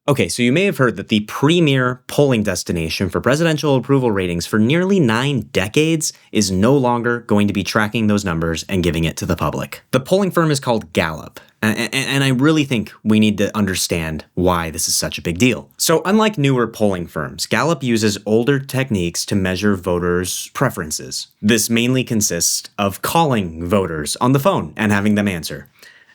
Okay, so you may have heard that the premier polling destination for presidential approval ratings for nearly 9 decades is no longer going to be tracking those numbers and giving it to the public. The polling firm is called Gallup, and I really think we need to understand why this is such a big deal. So unlike newer polling firms, Gallup uses older techniques to measure voters' preferences. This mainly consists of calling voters on the phone and having them answer.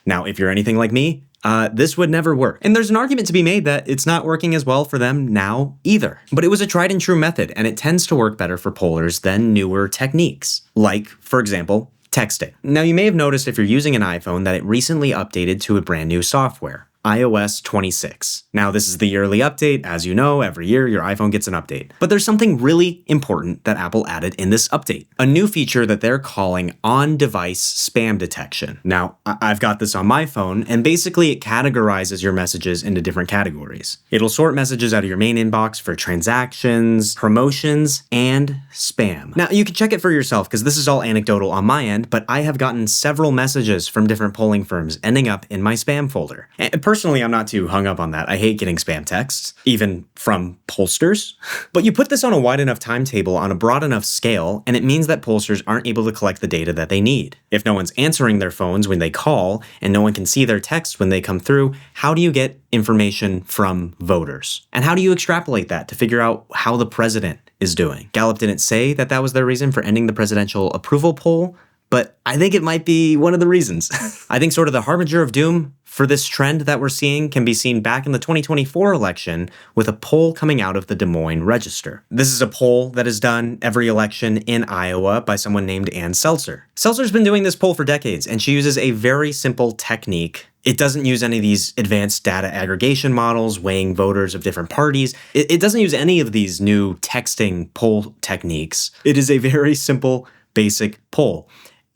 Now, if you're anything like me, this would never work. And there's an argument to be made that it's not working as well for them now either. But it was a tried and true method, and it tends to work better for pollers than newer techniques. Like, for example, texting. Now, you may have noticed if you're using an iPhone that it recently updated to a brand new software, iOS 26. Now, this is the yearly update. As you know, every year your iPhone gets an update. But there's something really important that Apple added in this update. A new feature that they're calling on-device spam detection. Now, I've got this on my phone, and basically it categorizes your messages into different categories. It'll sort messages out of your main inbox for transactions, promotions, and spam. Now, you can check it for yourself because this is all anecdotal on my end, but I have gotten several messages from different polling firms ending up in my spam folder. And personally, I'm not too hung up on that. I hate getting spam texts, even from pollsters. But you put this on a wide enough timetable on a broad enough scale, and it means that pollsters aren't able to collect the data that they need. If no one's answering their phones when they call, and no one can see their texts when they come through, how do you get information from voters? And how do you extrapolate that to figure out how the president is doing? Gallup didn't say that that was their reason for ending the presidential approval poll, but I think it might be one of the reasons. I think sort of the harbinger of doom for this trend that we're seeing can be seen back in the 2024 election with a poll coming out of the Des Moines Register. This is a poll that is done every election in Iowa by someone named Ann Seltzer. Seltzer's been doing this poll for decades, and she uses a very simple technique. It doesn't use any of these advanced data aggregation models, weighing voters of different parties. It doesn't use any of these new texting poll techniques. It is a very simple, basic poll.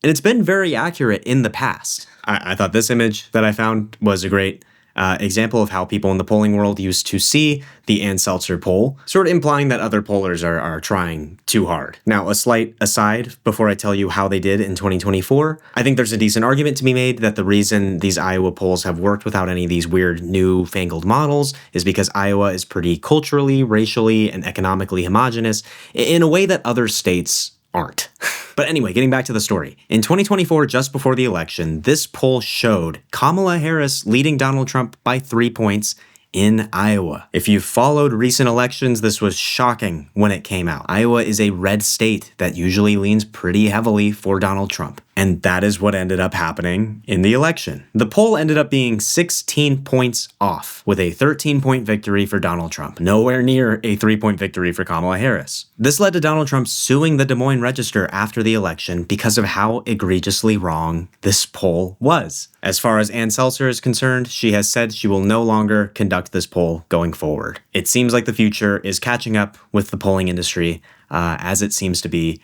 And it's been very accurate in the past. I thought this image that I found was a great example of how people in the polling world used to see the Ann Seltzer poll, sort of implying that other pollers are trying too hard. Now, a slight aside before I tell you how they did in 2024, I think there's a decent argument to be made that the reason these Iowa polls have worked without any of these weird new-fangled models is because Iowa is pretty culturally, racially, and economically homogenous in a way that other states aren't. But anyway, getting back to the story. In 2024, just before the election, this poll showed Kamala Harris leading Donald Trump by 3 points in Iowa. If you followed recent elections, this was shocking when it came out. Iowa is a red state that usually leans pretty heavily for Donald Trump. And that is what ended up happening in the election. The poll ended up being 16 points off, with a 13-point victory for Donald Trump, nowhere near a 3-point victory for Kamala Harris. This led to Donald Trump suing the Des Moines Register after the election because of how egregiously wrong this poll was. As far as Ann Seltzer is concerned, she has said she will no longer conduct this poll going forward. It seems like the future is catching up with the polling industry, as it seems to be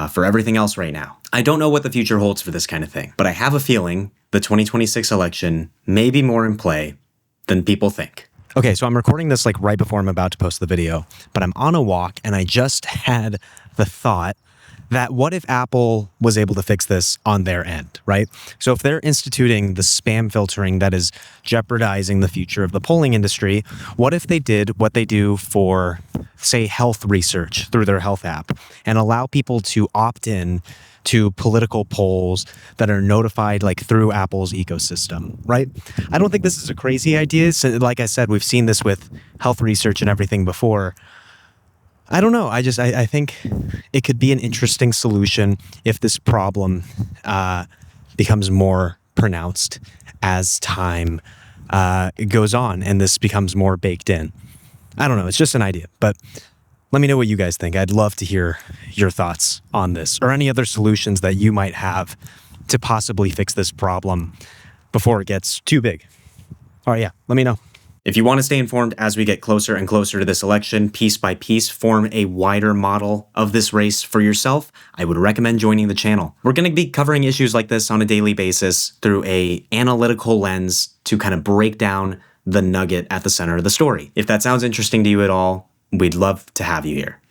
for everything else right now. I don't know what the future holds for this kind of thing, but I have a feeling the 2026 election may be more in play than people think. Okay, so I'm recording this like right before I'm about to post the video, but I'm on a walk and I just had the thought that what if Apple was able to fix this on their end, right? So if they're instituting the spam filtering that is jeopardizing the future of the polling industry, what if they did what they do for, say, health research through their health app and allow people to opt in to political polls that are notified like through Apple's ecosystem, right? I don't think this is a crazy idea. So, like I said, we've seen this with health research and everything before. I don't know. I think it could be an interesting solution if this problem becomes more pronounced as time goes on and this becomes more baked in. I don't know. It's just an idea, but let me know what you guys think. I'd love to hear your thoughts on this or any other solutions that you might have to possibly fix this problem before it gets too big. All right, yeah, let me know. If you want to stay informed as we get closer and closer to this election, piece by piece, form a wider model of this race for yourself, I would recommend joining the channel. We're going to be covering issues like this on a daily basis through an analytical lens to kind of break down the nugget at the center of the story. If that sounds interesting to you at all, we'd love to have you here.